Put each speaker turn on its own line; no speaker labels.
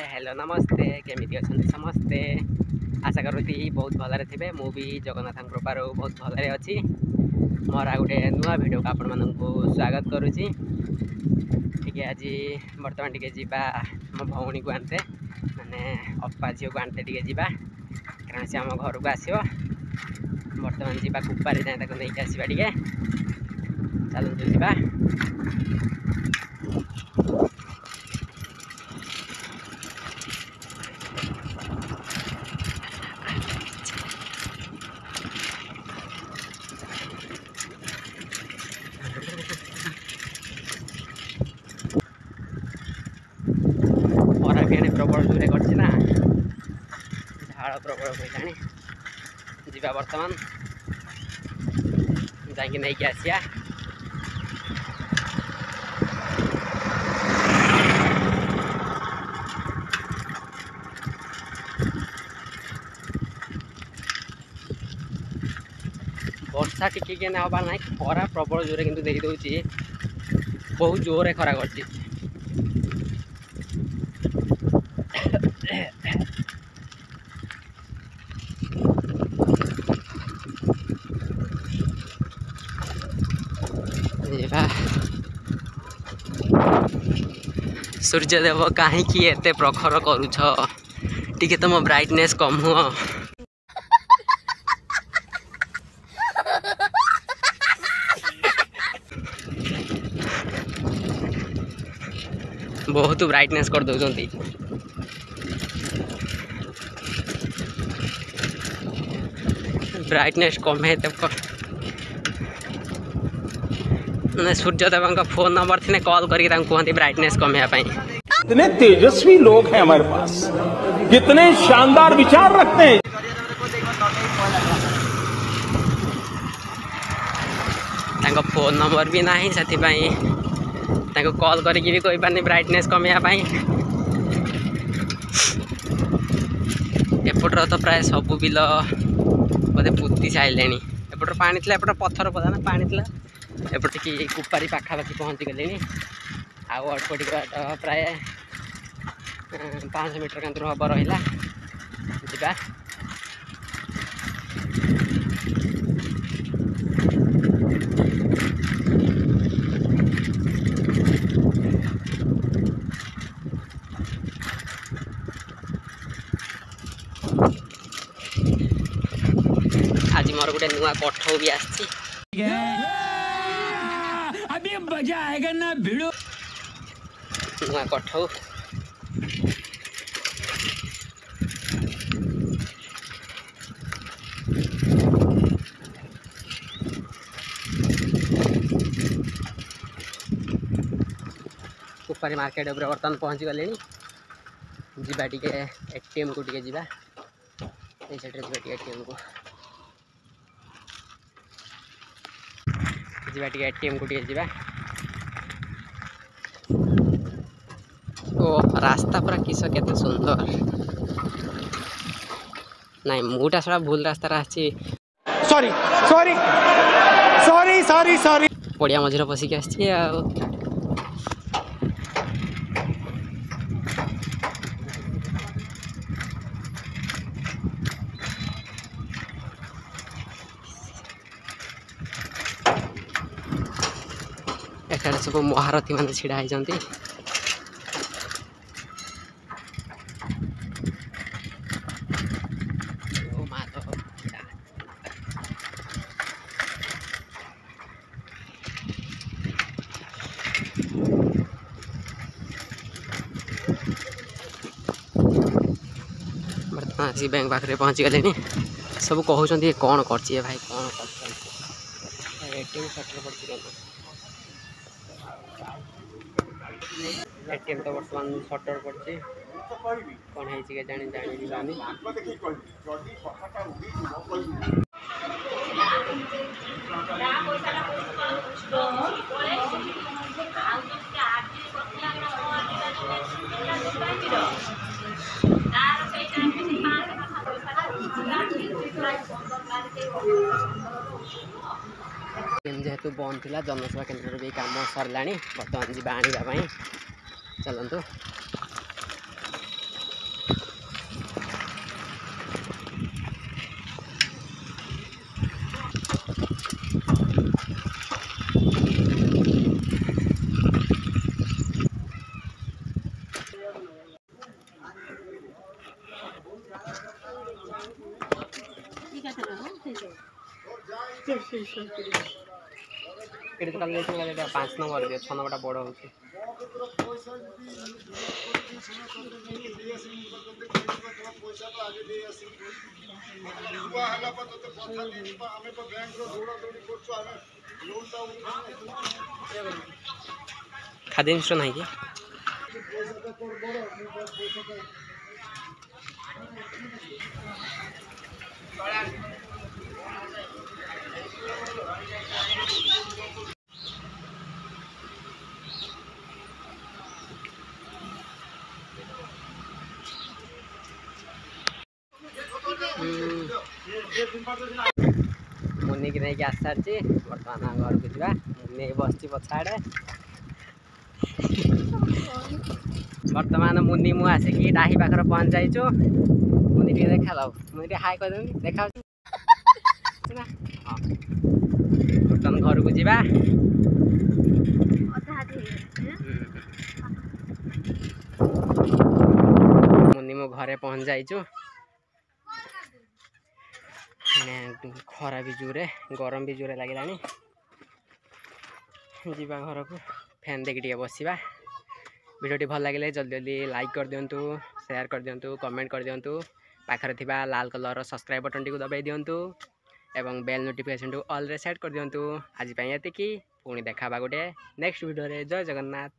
Hello नमस्ते केमिति अछंती समस्ते आशा करुती बहुत भलरे थे भी जगन्नाथ कृपार बहुत भलरे अच्छी मोर आ गोटे नुआ भिडियो को आपण मानक स्वागत करुच्ची आज बर्तमान टे जीवा मो भौणी को आनते माने अप्पा झील को आनते टे जीवा कारण से आम घर को आसो बर्तमान जीवा कुपारे जाए नहीं आसवा टे चलतु जीवा प्रबल जोरे करना झाड़ प्रबल कहलानी जीवा बर्तमान जाकि नहीं कि आसिया वर्षा टिके ना हबार ना खरा प्रबल जोरे किंतु दे दौची बहुत जोरे खरा कर सूर्यदेव कहीं एते प्रखर करुछ टिके तुम ब्राइटनेस कम हुआ बहुत ब्राइटनेस कर दौरान ब्राइटनेस कम है तब सूर्यदेव का फोन नंबर थे कॉल करके कहते ब्राइटनेस कमेवाई।
कितने तेजस्वी लोग हैं हमारे पास, कितने शानदार विचार रखते हैं।
फोन नंबर भी ना से कॉल करके भी कोई पानी ब्राइटनेस कमेवाई। एपटर तो प्राय सबू बिल बोधे पुती सारे एपटर पानी था एपटर पत्थर पदा ना पानी था एपटे कि कुपारी पाखापाखि पहुँची गले आउ अल्प टिक प्राय 500 मीटर कांतु हम रहा जा आज मोर गोटे नुआ कठ भी आसी
अभी मजा आएगा ना भिड़ो
नुआ कठ कुपारी मार्केट उपर बर्तमान पहुँची गले जीवा टे एटीएम को टे जीवा एटीएम को जीवा टे एटीएम को टे जीवा ओ रास्ता पूरा किस केते सुंदर नहीं मुटा सड़ा भूल रास्ता आसी
sorry sorry sorry sorry sorry
पड़िया मझे पशिक आसी एखाने सब महारथी मान छिड़ा होती बर्तमान आसी बैंक पाखे पहुँची गले सब कहते कौन कर भाई कौन कर एटीएम तो बर्तमान सटर पड़ी कौन है जानी जानी जेहेतु बंद थी जनसेवा केन्द्र भी कम सरला बर्तमान जी आने चलतु। ये तो कल 5 नंबर दिए 6 नंबर बड़ हो खाद्य मिश्रण है कि मुनि की नहीं आस सारी बर्तमान घर को जा मुनि बस पछाड़े बर्तमान मुनि मु आसिक डाही पाखर पहुँच जाइछु मुनि टे देखा लो मुनि हाई कर देखा बर्तमान घर को जा मुनि मो घरे पहुँच जाइछु खरा भी जोरे गरम भी जोरे लगे जीवा घर को फैन देखिए बसवा वीडियो भल लगे जल्दी जल्दी लाइक कर दिंतु शेयर कर दिंतु कमेंट कर दिंतु पाखरे थिबा लाल कलर सब्सक्राइब बटन टी दबाई दिंतु एवं बेल नोटिफिकेशन टू ऑल रे सेट कर दिंतु आज ये पुणी देखा गोटे नेक्स्ट वीडियो रे। जय जगन्नाथ।